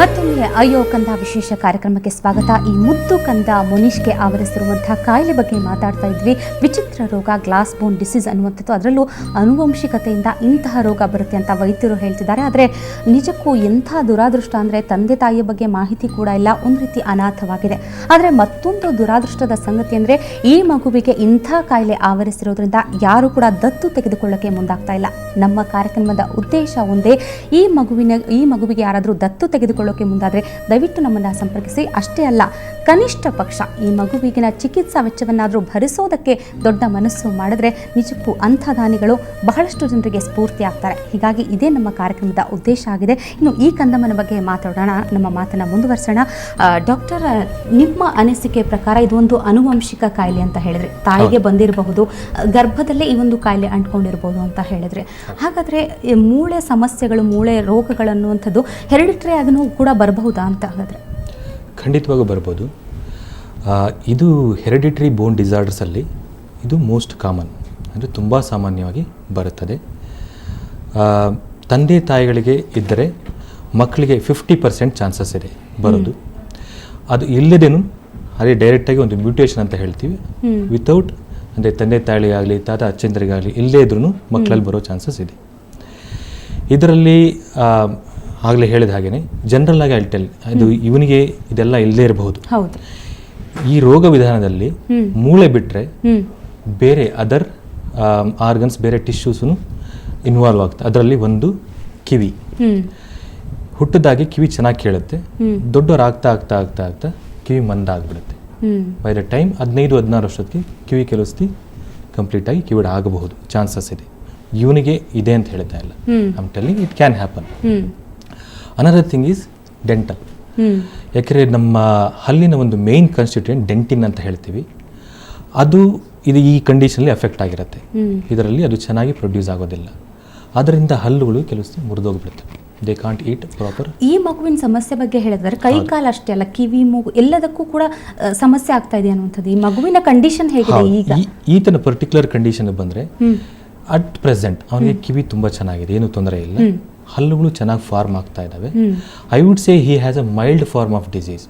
ಮತ್ತೊಮ್ಮೆ ಅಯ್ಯೋ ಕಂದ ವಿಶೇಷ ಕಾರ್ಯಕ್ರಮಕ್ಕೆ ಸ್ವಾಗತ. ಈ ಮುದ್ದು ಕಂದ ಮುನೀಶ್ಗೆ ಆವರಿಸಿರುವಂತಹ ಕಾಯಿಲೆ ಬಗ್ಗೆ ಮಾತಾಡ್ತಾ ಇದ್ವಿ. ವಿಚಿತ್ರ ರೋಗ ಗ್ಲಾಸ್ ಬೋನ್ ಡಿಸೀಸ್ ಅನ್ನುವಂಥದ್ದು, ಅದರಲ್ಲೂ ಆನುವಂಶಿಕತೆಯಿಂದ ಇಂತಹ ರೋಗ ಬರುತ್ತೆ ಅಂತ ವೈದ್ಯರು ಹೇಳ್ತಿದ್ದಾರೆ. ಆದರೆ ನಿಜಕ್ಕೂ ಎಂಥ ದುರಾದೃಷ್ಟ ಅಂದರೆ ತಂದೆ ತಾಯಿಯ ಬಗ್ಗೆ ಮಾಹಿತಿ ಕೂಡ ಇಲ್ಲ, ಒಂದು ರೀತಿ ಅನಾಥವಾಗಿದೆ. ಆದರೆ ಮತ್ತೊಂದು ದುರಾದೃಷ್ಟದ ಸಂಗತಿ ಅಂದರೆ ಈ ಮಗುವಿಗೆ ಇಂಥ ಕಾಯಿಲೆ ಆವರಿಸಿರೋದ್ರಿಂದ ಯಾರು ಕೂಡ ದತ್ತು ತೆಗೆದುಕೊಳ್ಳೋಕ್ಕೆ ಮುಂದಾಗ್ತಾ ಇಲ್ಲ. ನಮ್ಮ ಕಾರ್ಯಕ್ರಮದ ಉದ್ದೇಶ ಒಂದೇ, ಈ ಮಗುವಿಗೆ ಯಾರಾದರೂ ದತ್ತು ತೆಗೆದುಕೊಳ್ಳೋಕೆ ಮುಂದಾದರೆ ದಯವಿಟ್ಟು ನಮ್ಮನ್ನು ಸಂಪರ್ಕಿಸಿ. ಅಷ್ಟೇ ಅಲ್ಲ, ಕನಿಷ್ಠ ಪಕ್ಷ ಈ ಮಗುವಿಗಿನ ಚಿಕಿತ್ಸಾ ವೆಚ್ಚವನ್ನಾದರೂ ಭರಿಸೋದಕ್ಕೆ ದೊಡ್ಡ ಮನಸ್ಸು ಮಾಡಿದ್ರೆ ನಿಜಕ್ಕೂ ಅಂಥ ದಾನಿಗಳು ಬಹಳಷ್ಟು ಜನರಿಗೆ ಸ್ಫೂರ್ತಿ ಆಗ್ತಾರೆ. ಹೀಗಾಗಿ ಇದೇ ನಮ್ಮ ಕಾರ್ಯಕ್ರಮದ ಉದ್ದೇಶ ಆಗಿದೆ. ಇನ್ನು ಈ ಕಂದಮ್ಮನ ಬಗ್ಗೆ ಮಾತಾಡೋಣ, ನಮ್ಮ ಮಾತನ್ನು ಮುಂದುವರಿಸೋಣ. ಡಾಕ್ಟರ್, ನಿಮ್ಮ ಅನಿಸಿಕೆ ಪ್ರಕಾರ ಇದೊಂದು ಆನುವಂಶಿಕ ಕಾಯಿಲೆ ಅಂತ ಹೇಳಿದ್ರೆ, ತಾಯಿಗೆ ಬಂದಿರಬಹುದು, ಗರ್ಭದಲ್ಲೇ ಈ ಒಂದು ಕಾಯಿಲೆ ಅಂಟ್ಕೊಂಡಿರ್ಬೋದು ಅಂತ ಹೇಳಿದ್ರೆ, ಹಾಗಾದರೆ ಮೂಳೆ ಸಮಸ್ಯೆಗಳು, ಮೂಳೆ ರೋಗಗಳನ್ನುವಂಥದ್ದು ಹೆರಿಡಿಟರಿ ಆಗನೂ ಕೂಡ ಬರಬಹುದಾ ಅಂತ? ಹಾಗಾದರೆ ಖಂಡಿತವಾಗೂ ಬರ್ಬೋದು. ಇದು ಹೆರಿಡಿಟರಿ ಬೋನ್ ಡಿಸಾರ್ಡರ್ಸಲ್ಲಿ ಇದು ಮೋಸ್ಟ್ ಕಾಮನ್, ಅಂದರೆ ತುಂಬ ಸಾಮಾನ್ಯವಾಗಿ ಬರುತ್ತದೆ. ತಂದೆ ತಾಯಿಗಳಿಗೆ ಇದ್ದರೆ ಮಕ್ಕಳಿಗೆ 50% ಚಾನ್ಸಸ್ ಇದೆ ಬರೋದು. ಅದು ಇಲ್ಲದೇನು ಅದೇ ಡೈರೆಕ್ಟಾಗಿ ಒಂದು ಮ್ಯೂಟೇಷನ್ ಅಂತ ಹೇಳ್ತೀವಿ, ವಿತೌಟ್ ಅಂದರೆ ತಂದೆ ತಾಯಿಗಳಿಗಾಗಲಿ ತಾತ ಅಚ್ಚಂದರಿಗಾಗಲಿ ಇಲ್ಲದೇ ಇದ್ರೂ ಮಕ್ಕಳಲ್ಲಿ ಬರೋ ಚಾನ್ಸಸ್ ಇದೆ. ಇದರಲ್ಲಿ ಆಗಲೇ ಹೇಳಿದ ಹಾಗೆಯೇ ಜನರಲ್ ಆಗಿ ಅಲ್ಟೆಲ್ ಇದು ಇವನಿಗೆ ಇದೆಲ್ಲ ಇಲ್ಲದೇ ಇರಬಹುದು. ಈ ರೋಗ ವಿಧಾನದಲ್ಲಿ ಮೂಳೆ ಬಿಟ್ಟರೆ ಬೇರೆ ಅದರ್ ಆರ್ಗನ್ಸ್, ಬೇರೆ ಟಿಶ್ಯೂಸು ಇನ್ವಾಲ್ವ್ ಆಗ್ತದೆ. ಅದರಲ್ಲಿ ಒಂದು ಕಿವಿ. ಹುಟ್ಟದಾಗಿ ಕಿವಿ ಚೆನ್ನಾಗಿ ಕೇಳುತ್ತೆ, ದೊಡ್ಡವರಾಗ್ತಾ ಆಗ್ತಾ ಆಗ್ತಾ ಆಗ್ತಾ ಕಿವಿ ಮಂದ ಆಗಿಬಿಡುತ್ತೆ. ಬೈ ದ ಟೈಮ್ 15-16 ವರ್ಷಕ್ಕೆ ಕಿವಿ ಕೆಲಸತಿ ಕಂಪ್ಲೀಟಾಗಿ ಕಿವಿಡ ಆಗಬಹುದು, ಚಾನ್ಸಸ್ ಇದೆ. ಇವನಿಗೆ ಇದೆ ಅಂತ ಹೇಳ್ತಾ ಇಲ್ಲ, I'm telling it can happen. Another thing is dental. ಯಾಕೆಂದರೆ ನಮ್ಮ ಹಲ್ಲಿನ ಒಂದು ಮೇನ್ ಕಾನ್ಸ್ಟಿಟ್ಯೂಯೆಂಟ್ ಡೆಂಟಿನ್ ಅಂತ ಹೇಳ್ತೀವಿ, ಅದು ಈ ಕಂಡೀಷನಲ್ಲಿ ಎಫೆಕ್ಟ್ ಆಗಿರುತ್ತೆ. ಇದರಲ್ಲಿ ಅದು ಚೆನ್ನಾಗಿ ಪ್ರೊಡ್ಯೂಸ್ ಆಗೋದಿಲ್ಲ, ಅದರಿಂದ ಹಲ್ಲುಗಳು ಕೆಲವು ಮುರಿದೋಗ್ಬಿಡುತ್ತೆ. They can't eat proper. ಈ ಮಗುವಿನ ಸಮಸ್ಯೆ ಬಗ್ಗೆ ಹೇಳಿದ್ರೆ ಕೈ ಕಾಲು ಅಷ್ಟೇ ಅಲ್ಲ, ಕಿವಿ, ಮೂಗು ಎಲ್ಲದಕ್ಕೂ ಕೂಡ ಸಮಸ್ಯೆ ಆಗ್ತಾ ಇದೆ ಅನ್ನುವಂಥದ್ದು. ಈ ಮಗುವಿನ ಕಂಡೀಷನ್ ಹೇಗಿದೆ ಈಗ? ಈತನ ಪರ್ಟಿಕ್ಯುಲರ್ ಕಂಡೀಷನ್ ಬಂದರೆ ಅಟ್ ಪ್ರೆಸೆಂಟ್ ಅವನಿಗೆ ಕಿವಿ ತುಂಬ ಚೆನ್ನಾಗಿದೆ, ಏನೂ ತೊಂದರೆ ಇಲ್ಲ, ಹಲ್ಲುಗಳು ಚೆನ್ನಾಗಿ ಫಾರ್ಮ್ ಆಗ್ತಾ ಇದ್ದಾವೆ. I would say he has a mild form of disease,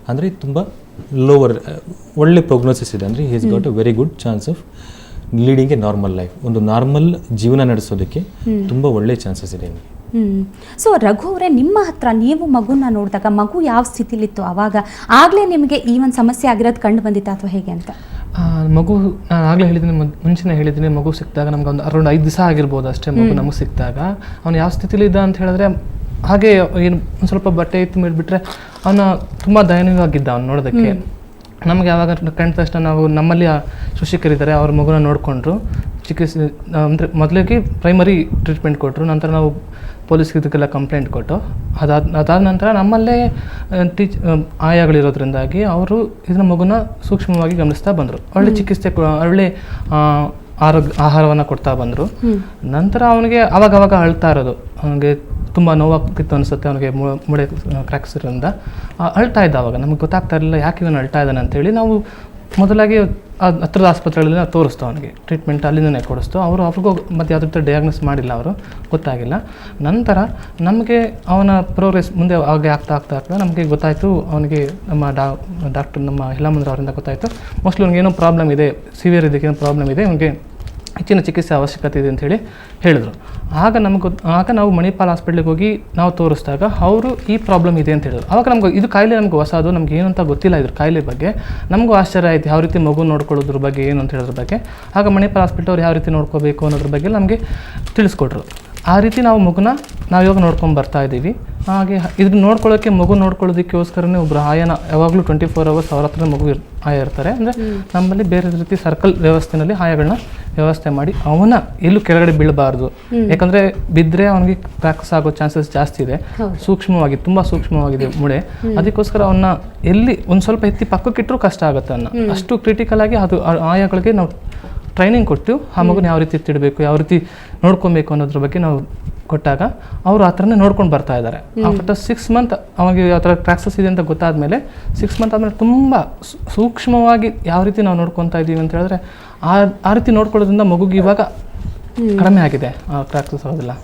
ಅಂದರೆ ತುಂಬ ಲೋವರ್, ಒಳ್ಳೆ ಪ್ರೋಗ್ನೋಸಿಸ್ ಇದೆ. ಅಂದರೆ he has got a very good chance of leading a normal life. ಒಂದು ನಾರ್ಮಲ್ ಜೀವನ ನಡೆಸೋದಕ್ಕೆ ತುಂಬ ಒಳ್ಳೆ ಚಾನ್ಸಸ್ ಇದೆ. ಸೊ ರಘು ಅವರೇ, ನಿಮ್ಮ ಹತ್ರ ನೀವು ಮಗುನ ನೋಡಿದಾಗ ಮಗು ಯಾವ ಸ್ಥಿತಿಲಿತ್ತು ಆವಾಗ? ಆಗಲೇ ನಿಮಗೆ ಈ ಒಂದು ಸಮಸ್ಯೆ ಆಗಿರೋದು ಕಂಡು ಬಂದಿತ್ತಾ ಅಥವಾ ಹೇಗೆ ಅಂತ? ಮಗು ನಾನು ಆಗಲೇ ಹೇಳಿದ್ದೀನಿ, ಮುಂಚೆನೇ ಹೇಳಿದ್ದೀನಿ, ಮಗು ಸಿಕ್ಕಿದಾಗ ನಮ್ಗೆ ಒಂದು ಅರೌಂಡ್ 5 ದಿವಸ ಆಗಿರ್ಬೋದು ಅಷ್ಟೇ. ಮಗು ನಮಗೆ ಸಿಕ್ಕಿದಾಗ ಅವ್ನು ಯಾವ ಸ್ಥಿತಿಲಿದ್ದ ಅಂತ ಹೇಳಿದ್ರೆ, ಹಾಗೆ ಏನು ಒಂದು ಸ್ವಲ್ಪ ಬಟ್ಟೆ ಇತ್ತು ಮೇಡ್ಬಿಟ್ರೆ ಅವನ ತುಂಬ ದಯನೀಯವಾಗಿದ್ದ ಅವ್ನು ನೋಡೋದಕ್ಕೆ. ನಮಗೆ ಯಾವಾಗ ಕಂಡ ತಕ್ಷಣ ನಾವು ನಮ್ಮಲ್ಲಿ ಶಿಕ್ಷಕರಿದ್ದಾರೆ, ಅವ್ರ ಮಗುನ ನೋಡಿಕೊಂಡ್ರು, ಚಿಕಿತ್ಸೆ ಅಂದರೆ ಮೊದಲಿಗೆ ಪ್ರೈಮರಿ ಟ್ರೀಟ್ಮೆಂಟ್ ಕೊಟ್ಟರು. ನಂತರ ನಾವು ಪೊಲೀಸ್ಗೆ ಇದಕ್ಕೆಲ್ಲ ಕಂಪ್ಲೇಂಟ್ ಕೊಟ್ಟು ಅದಾದ ನಂತರ ನಮ್ಮಲ್ಲೇ ಆಯಾಗಳಿರೋದ್ರಿಂದಾಗಿ ಅವರು ಇದನ್ನ ಮಗುನ ಸೂಕ್ಷ್ಮವಾಗಿ ಗಮನಿಸ್ತಾ ಬಂದರು. ಒಳ್ಳೆ ಚಿಕಿತ್ಸೆ, ಒಳ್ಳೆ ಆಹಾರವನ್ನು ಕೊಡ್ತಾ ಬಂದರು. ನಂತರ ಅವನಿಗೆ ಅವಾಗವಾಗ ಅಳ್ತಾ ಇರೋದು, ಅವನಿಗೆ ತುಂಬ ನೋವಾಗಿತ್ತು ಅನಿಸುತ್ತೆ, ಅವನಿಗೆ ಮೂಳೆ ಕ್ರ್ಯಾಕ್ಸ್ ಇರೋದ್ರಿಂದ ಅಳ್ತಾ ಇದ್ದ. ಆವಾಗ ನಮಗೆ ಗೊತ್ತಾಗ್ತಾ ಇರಲಿಲ್ಲ ಯಾಕೆ ಇವನು ಅಳ್ತಾ ಇದ್ದಾನೆ ಅಂತೇಳಿ ನಾವು ಮೊದಲಾಗಿ ಹತ್ತಿರದ ಆಸ್ಪತ್ರೆಗಳಲ್ಲಿ ನಾವು ತೋರಿಸ್ತು, ಅವನಿಗೆ ಟ್ರೀಟ್ಮೆಂಟ್ ಅಲ್ಲಿಂದನೇ ಕೊಡಿಸ್ತು. ಅವ್ರಿಗೂ ಮತ್ತು ಯಾವುದೇ ರೀತಿ ಡಯಾಗ್ನೋಸ್ ಮಾಡಿಲ್ಲ, ಅವರು ಗೊತ್ತಾಗಿಲ್ಲ. ನಂತರ ನಮಗೆ ಅವನ ಪ್ರೋಗ್ರೆಸ್ ಮುಂದೆ ಹಾಗೆ ಆಗ್ತಾ ನಮಗೆ ಗೊತ್ತಾಯಿತು, ಅವನಿಗೆ ನಮ್ಮ ಡಾಕ್ಟರ್ ನಮ್ಮ ಹಿಲಾಮಂದ್ರ ಅವರಿಂದ ಗೊತ್ತಾಯಿತು, ಮೋಸ್ಟ್ಲಿ ಅವ್ನಿಗೆ ಏನೋ ಪ್ರಾಬ್ಲಮ್ ಇದೆ, ಸಿವಿಯರ್ ಇದಕ್ಕೆ ಏನೋ ಪ್ರಾಬ್ಲಮ್ ಇದೆ, ಅವನಿಗೆ ಹೆಚ್ಚಿನ ಚಿಕಿತ್ಸೆ ಅವಶ್ಯಕತೆ ಇದೆ ಅಂಥೇಳಿ ಹೇಳಿದ್ರು. ಆಗ ನಾವು ಮಣಿಪಾಲ್ ಹಾಸ್ಪಿಟ್ಲಿಗೆ ಹೋಗಿ ನಾವು ತೋರಿಸಿದಾಗ ಅವರು ಈ ಪ್ರಾಬ್ಲಮ್ ಇದೆ ಅಂತ ಹೇಳಿದ್ರು. ಆವಾಗ ನಮ್ಗೆ ಇದು ಕಾಯಿಲೆ ನಮ್ಗೆ ಹೊಸದು, ನಮ್ಗೆ ಏನು ಅಂತ ಗೊತ್ತಿಲ್ಲ ಇದ್ರ ಕಾಯಿಲೆ ಬಗ್ಗೆ. ನಮಗೂ ಆಶ್ಚರ್ಯ ಆಯಿತು, ಯಾವ ರೀತಿ ಮಗು ನೋಡ್ಕೊಳ್ಳೋದ್ರ ಬಗ್ಗೆ ಏನು ಅಂತ ಹೇಳೋದ್ರ ಬಗ್ಗೆ. ಆಗ ಮಣಿಪಾಲ್ ಹಾಸ್ಪಿಟಲ್ ಅವ್ರು ಯಾವ ರೀತಿ ನೋಡ್ಕೋಬೇಕು ಅನ್ನೋದ್ರ ಬಗ್ಗೆ ನಮಗೆ ತಿಳಿಸ್ಕೊಟ್ರು. ಆ ರೀತಿ ನಾವು ಮಗುನ ಇವಾಗ ನೋಡ್ಕೊಂಡು ಬರ್ತಾ ಇದ್ದೀವಿ. ಹಾಗೆ ಇದನ್ನ ನೋಡ್ಕೊಳ್ಳೋಕ್ಕೆ, ಮಗು ನೋಡ್ಕೊಳ್ಳೋದಕ್ಕೋಸ್ಕರನೇ ಒಬ್ಬರು ಆಯನ ಯಾವಾಗಲೂ 24 hours ಅವ್ರ ಹತ್ರ ಮಗು ಆಯ ಇರ್ತಾರೆ. ಅಂದರೆ ನಮ್ಮಲ್ಲಿ ಬೇರೆ ರೀತಿ ಸರ್ಕಲ್ ವ್ಯವಸ್ಥೆಯಲ್ಲಿ ಆಯಗಳನ್ನ ವ್ಯವಸ್ಥೆ ಮಾಡಿ ಅವನ ಎಲ್ಲೂ ಕೆಳಗಡೆ ಬೀಳಬಾರ್ದು. ಯಾಕಂದರೆ ಬಿದ್ದರೆ ಅವನಿಗೆ ಕ್ರ್ಯಾಕ್ಸ್ ಆಗೋ ಚಾನ್ಸಸ್ ಜಾಸ್ತಿ ಇದೆ, ಸೂಕ್ಷ್ಮವಾಗಿ, ತುಂಬ ಸೂಕ್ಷ್ಮವಾಗಿದೆ ಮೂಳೆ. ಅದಕ್ಕೋಸ್ಕರ ಅವನ್ನ ಎಲ್ಲಿ ಒಂದು ಸ್ವಲ್ಪ ಎತ್ತಿ ಪಕ್ಕಕ್ಕಿಟ್ಟರೂ ಕಷ್ಟ ಆಗುತ್ತೆ ಅನ್ನೋ ಅಷ್ಟು ಕ್ರಿಟಿಕಲ್ ಆಗಿ ಅದು ಆಯಗಳಿಗೆ ನಾವು ಟ್ರೈನಿಂಗ್ ಕೊಟ್ಟು ಆ ಮಗುನ ಯಾವ ರೀತಿ ತಿಡಬೇಕು, ಯಾವ ರೀತಿ ನೋಡ್ಕೊಬೇಕು ಅನ್ನೋದ್ರ ಬಗ್ಗೆ ನಾವು ಕೊಟ್ಟಾಗ ಅವರು ಆ ಥರನೇ ನೋಡ್ಕೊಂಡು ಬರ್ತಾ ಇದ್ದಾರೆ. ಆಫ್ಟರ್ 6 months ಅವಾಗ ಯಾವ ಥರ ಕ್ರ್ಯಾಕ್ಸಸ್ ಇದೆ ಅಂತ ಗೊತ್ತಾದಮೇಲೆ 6 months ಆದಮೇಲೆ ತುಂಬ ಸೂಕ್ಷ್ಮವಾಗಿ ಯಾವ ರೀತಿ ನಾವು ನೋಡ್ಕೊತಾ ಇದ್ದೀವಿ ಅಂತ ಹೇಳಿದ್ರೆ ಆ ರೀತಿ ನೋಡ್ಕೊಳ್ಳೋದ್ರಿಂದ ಮಗುಗೆ ಇವಾಗ ಕಡಿಮೆ ಆಗಿದೆ ಆ ಕ್ರ್ಯಾಕ್ಸಸ್. ಆಗೋದಿಲ್ಲ.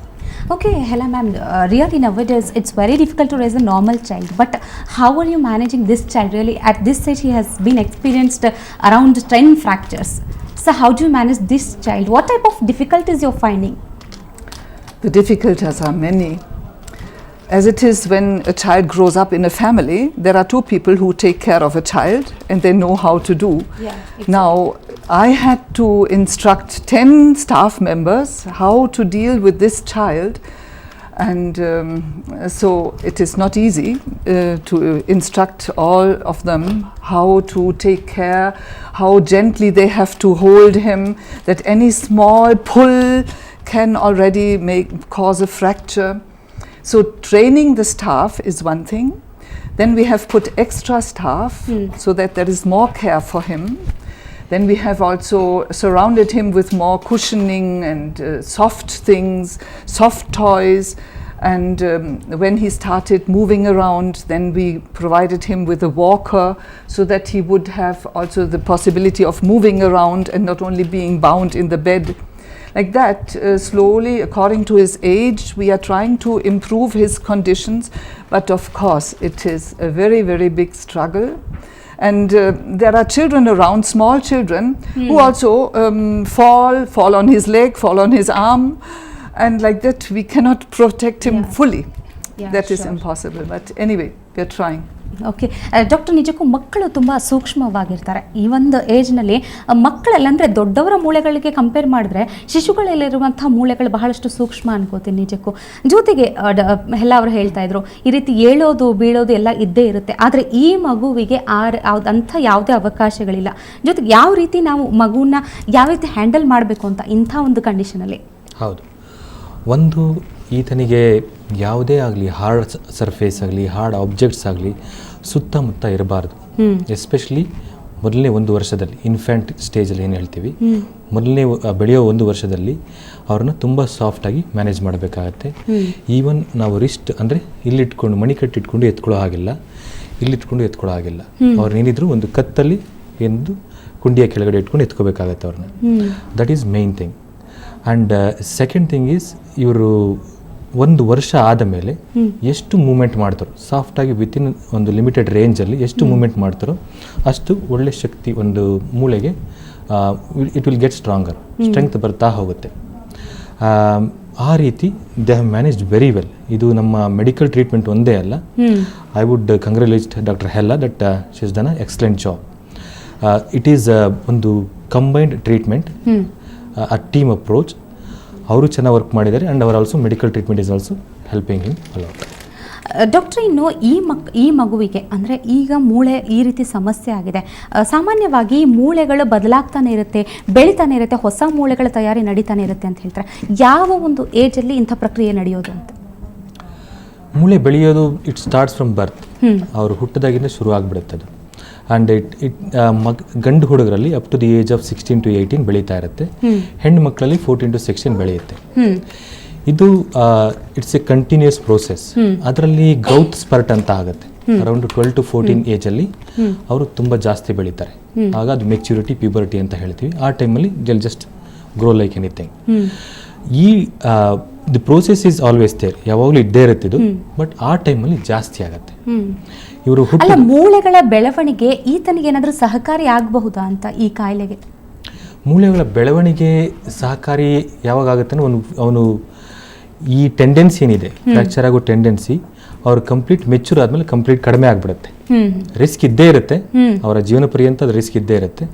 Okay, Hela ma'am, really nowadays it's very difficult to raise a normal child. But how are you managing this child? Really, at this stage, he has been experienced around 10 fractures. So how do you manage this child? What type of difficulties you're finding? The difficulties are many. As it is, when a child grows up in a family, there are two people who take care of a child and they know how to do. Yeah, exactly. Now, I had to instruct 10 staff members how to deal with this child, and so it is not easy to instruct all of them how to take care, how gently they have to hold him, that any small pull can already cause a fracture. So training the staff is one thing. Then we have put extra staff so that there is more care for him. Then we have also surrounded him with more cushioning and soft things, soft toys. And when he started moving around, then we provided him with a walker so that he would have also the possibility of moving around and not only being bound in the bed. Like that, slowly, according to his age, we are trying to improve his conditions. But of course, it is a very, very big struggle. And there are children around, small children, who also fall on his leg, fall on his arm. And like that, we cannot protect him fully. That is impossible. But anyway, we are trying. Okay doctor, ನಿಜಕ್ಕೂ ಮಕ್ಕಳು ತುಂಬ ಸೂಕ್ಷ್ಮವಾಗಿರ್ತಾರೆ. ಈ ಒಂದು ಏಜ್ನಲ್ಲಿ ಮಕ್ಕಳೆಲ್ಲ ಅಂದರೆ ದೊಡ್ಡವರ ಮೂಳೆಗಳಿಗೆ compare ಮಾಡಿದ್ರೆ ಶಿಶುಗಳಲ್ಲಿರುವಂಥ ಮೂಳೆಗಳು ಬಹಳಷ್ಟು ಸೂಕ್ಷ್ಮ ಅನ್ಕೋತೀನಿ ನಿಜಕ್ಕೂ. ಜೊತೆಗೆ ಎಲ್ಲ ಅವರು ಹೇಳ್ತಾ ಇದ್ರು, ಈ ರೀತಿ ಏಳೋದು ಬೀಳೋದು ಎಲ್ಲ ಇದ್ದೇ ಇರುತ್ತೆ. ಆದರೆ ಈ ಮಗುವಿಗೆ ಅಂಥ ಯಾವುದೇ ಅವಕಾಶಗಳಿಲ್ಲ. ಜೊತೆಗೆ ಯಾವ ರೀತಿ ನಾವು ಮಗುವನ್ನ ಯಾವ ರೀತಿ ಹ್ಯಾಂಡಲ್ ಮಾಡಬೇಕು ಅಂತ ಇಂಥ ಒಂದು ಕಂಡೀಷನಲ್ಲಿ? ಹೌದು, ಒಂದು ಈತನಿಗೆ ಯಾವುದೇ ಆಗಲಿ ಹಾರ್ಡ್ ಸರ್ಫೇಸ್ ಆಗಲಿ ಹಾರ್ಡ್ ಆಬ್ಜೆಕ್ಟ್ಸ್ ಆಗಲಿ ಸುತ್ತಮುತ್ತ ಇರಬಾರ್ದು. ಎಸ್ಪೆಷಲಿ ಮೊದಲನೇ 1 ವರ್ಷದಲ್ಲಿ, ಇನ್ಫ್ಯಾಂಟ್ ಸ್ಟೇಜಲ್ಲಿ ಏನು ಹೇಳ್ತೀವಿ, ಮೊದಲನೇ ಬೆಳೆಯೋ 1 ವರ್ಷದಲ್ಲಿ ಅವ್ರನ್ನ ತುಂಬ ಸಾಫ್ಟಾಗಿ ಮ್ಯಾನೇಜ್ ಮಾಡಬೇಕಾಗತ್ತೆ. ಈವನ್ ನಾವು ರಿಸ್ಟ್ ಅಂದರೆ ಇಲ್ಲಿಟ್ಕೊಂಡು ಮಣಿಕಟ್ಟಿಟ್ಕೊಂಡು ಎತ್ಕೊಳ್ಳೋ ಹಾಗಿಲ್ಲ, ಇಲ್ಲಿಟ್ಕೊಂಡು ಎತ್ಕೊಳ್ಳೋ ಹಾಗಿಲ್ಲ. ಅವ್ರನ್ನೇನಿದ್ರು ಒಂದು ಕತ್ತಲ್ಲಿ ಎಂದು ಕುಂಡಿಯ ಕೆಳಗಡೆ ಇಟ್ಕೊಂಡು ಎತ್ಕೋಬೇಕಾಗತ್ತೆ ಅವ್ರನ್ನ. That is main thing. And second thing is, ಇವರು 1 ವರ್ಷ ಆದ ಮೇಲೆ ಎಷ್ಟು ಮೂಮೆಂಟ್ ಮಾಡ್ತಾರೋ ಸಾಫ್ಟಾಗಿ ವಿತಿನ್ ಒಂದು ಲಿಮಿಟೆಡ್ ರೇಂಜಲ್ಲಿ ಎಷ್ಟು ಮೂಮೆಂಟ್ ಮಾಡ್ತಾರೋ ಅಷ್ಟು ಒಳ್ಳೆ ಶಕ್ತಿ ಒಂದು ಮೂಳೆಗೆ ಇಟ್ ವಿಲ್ ಗೆಟ್ ಸ್ಟ್ರೆಂಗ್ತ್ ಬರ್ತಾ ಹೋಗುತ್ತೆ. ಆ ರೀತಿ they have managed very well. ಇದು ನಮ್ಮ ಮೆಡಿಕಲ್ ಟ್ರೀಟ್ಮೆಂಟ್ ಒಂದೇ ಅಲ್ಲ. I would congratulate doctor Hella that she is done a excellent job. It is ಒಂದು combined treatment, a team approach. ಅವರು ಚೆನ್ನಾಗಿ ವರ್ಕ್ ಮಾಡಿದ್ದಾರೆ and our also medical treatment is also helping him a lot. Doctor, ಇನ್ನು ಈ ಮಗುವಿಗೆ ಅಂದರೆ ಈಗ ಮೂಳೆ ಈ ರೀತಿ ಸಮಸ್ಯೆ ಆಗಿದೆ. ಸಾಮಾನ್ಯವಾಗಿ ಮೂಳೆಗಳು ಬದಲಾಗ್ತಾನೆ ಇರುತ್ತೆ, ಬೆಳಿತಾನೆ ಇರುತ್ತೆ, ಹೊಸ ಮೂಳೆಗಳ ತಯಾರಿ ನಡೀತಾನೆ ಇರುತ್ತೆ ಅಂತ ಹೇಳ್ತಾರೆ. ಯಾವ ಒಂದು ಏಜಲ್ಲಿ ಇಂಥ ಪ್ರಕ್ರಿಯೆ ನಡೆಯೋದು ಅಂತ? ಮೂಳೆ ಬೆಳೆಯೋದು ಇಟ್ ಸ್ಟಾರ್ಟ್ಸ್ ಫ್ರಮ್ ಬರ್ತ್. ಅವರು ಹುಟ್ಟಿದಾಗಿಂದ ಶುರು ಆಗಿಬಿಡುತ್ತೆ ಅದು. ಆ್ಯಂಡ್ ಗಂಡು ಹುಡುಗರಲ್ಲಿ up to the age of 16 to 18 ಬೆಳೀತಾ ಇರುತ್ತೆ. ಹೆಣ್ಣು ಮಕ್ಕಳಲ್ಲಿ 14 to 16 ಬೆಳೆಯುತ್ತೆ. ಇದು ಇಟ್ಸ್ ಎ ಕಂಟಿನ್ಯೂಸ್ ಪ್ರೋಸೆಸ್. ಅದರಲ್ಲಿ ಗ್ರೌತ್ ಸ್ಪರ್ಟ್ ಅಂತ ಆಗುತ್ತೆ. ಅರೌಂಡ್ 12 to 14 ಏಜಲ್ಲಿ ಅವರು ತುಂಬ ಜಾಸ್ತಿ ಬೆಳೀತಾರೆ. ಆಗ ಅದು ಮೆಚ್ಯೂರಿಟಿ, ಪ್ಯೂಬರ್ಟಿ ಅಂತ ಹೇಳ್ತೀವಿ. ಆ ಟೈಮಲ್ಲಿ ಜಲ್ ಜಸ್ಟ್ ಗ್ರೋ ಲೈಕ್ ಎನಿಥಿಂಗ್. ಈ the process is always there, ಯಾವಾಗಲೂ ಇದ್ದೇ ಇರುತ್ತೆ ಇದು. ಬಟ್ ಆ ಟೈಮಲ್ಲಿ ಜಾಸ್ತಿ ಆಗುತ್ತೆ. ಇವರು ಅಲ್ಲ, ಮೂಳೆಗಳ ಬೆಳವಣಿಗೆ ಈತನಿಗೆ ಏನಾದರೂ ಸಹಕಾರಿ ಆಗಬಹುದಾ ಅಂತ ಈ ಕಾಯಿಲೆಗೆ? ಮೂಳೆಗಳ ಬೆಳವಣಿಗೆ ಸಹಕಾರಿ ಯಾವಾಗ ಆಗುತ್ತೆ ಅಂದರೆ ಅವನು ಈ ಟೆಂಡೆನ್ಸಿ ಏನಿದೆ, ಫ್ರ್ಯಾಕ್ಚರ್ ಆಗೋ ಟೆಂಡೆನ್ಸಿ ಅವ್ರು ಕಂಪ್ಲೀಟ್ ಮೆಚೂರ್ ಆದಮೇಲೆ ಕಂಪ್ಲೀಟ್ ಕಡಿಮೆ ಆಗಿಬಿಡುತ್ತೆ. ರಿಸ್ಕ್ ಇದ್ದೇ ಇರುತ್ತೆ, ಅವರ ಜೀವನ ಪರ್ಯಂತ ಅದು ರಿಸ್ಕ್ ಇದ್ದೇ ಇರುತ್ತೆ.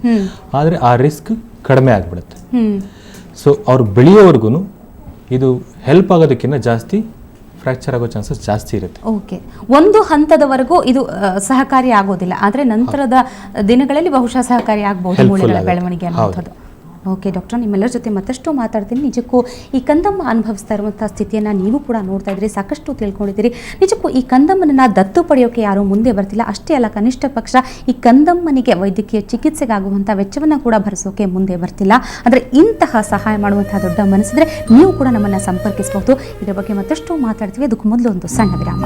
ಆದರೆ ಆ ರಿಸ್ಕ್ ಕಡಿಮೆ ಆಗಿಬಿಡುತ್ತೆ. ಸೊ ಅವ್ರು ಬೆಳೆಯೋವರೆಗೂ ಇದು ಹೆಲ್ಪ್ ಆಗೋದಕ್ಕಿಂತ ಜಾಸ್ತಿ ಫ್ರ್ಯಾಕ್ಚರ್ ಆಗೋ ಚಾನ್ಸಸ್ ಜಾಸ್ತಿ ಇರುತ್ತೆ. ಓಕೆ, ಒಂದು ಹಂತದವರೆಗೂ ಇದು ಸಹಕಾರಿ ಆಗೋದಿಲ್ಲ, ಆದರೆ ನಂತರದ ದಿನಗಳಲ್ಲಿ ಬಹುಶಃ ಸಹಕಾರಿ ಆಗಬಹುದು ಮೂಳೆಗಳ ಬೆಳವಣಿಗೆ ಅನ್ನೋದು. ಓಕೆ ಡಾಕ್ಟರ್, ನಿಮ್ಮೆಲ್ಲರ ಜೊತೆ ಮತ್ತಷ್ಟು ಮಾತಾಡ್ತೀನಿ. ನಿಜಕ್ಕೂ ಈ ಕಂದಮ್ಮ ಅನುಭವಿಸ್ತಾ ಇರುವಂಥ ಸ್ಥಿತಿಯನ್ನು ನೀವು ಕೂಡ ನೋಡ್ತಾ ಇದ್ರಿ, ಸಾಕಷ್ಟು ತಿಳ್ಕೊಂಡಿದ್ದೀರಿ. ನಿಜಕ್ಕೂ ಈ ಕಂದಮ್ಮನನ್ನು ದತ್ತು ಪಡೆಯೋಕ್ಕೆ ಯಾರೂ ಮುಂದೆ ಬರ್ತಿಲ್ಲ. ಅಷ್ಟೇ ಅಲ್ಲ, ಕನಿಷ್ಠ ಪಕ್ಷ ಈ ಕಂದಮ್ಮನಿಗೆ ವೈದ್ಯಕೀಯ ಚಿಕಿತ್ಸೆಗಾಗುವಂಥ ವೆಚ್ಚವನ್ನು ಕೂಡ ಭರಿಸೋಕೆ ಮುಂದೆ ಬರ್ತಿಲ್ಲ. ಅಂದರೆ ಇಂತಹ ಸಹಾಯ ಮಾಡುವಂಥ ದೊಡ್ಡ ಮನಸ್ಸಿದ್ರೆ ನೀವು ಕೂಡ ನಮ್ಮನ್ನು ಸಂಪರ್ಕಿಸಬಹುದು. ಇದರ ಬಗ್ಗೆ ಮತ್ತಷ್ಟು ಮಾತಾಡ್ತೀವಿ. ಅದಕ್ಕೂ ಮೊದಲು ಒಂದು ಸಣ್ಣ ವಿರಾಮ.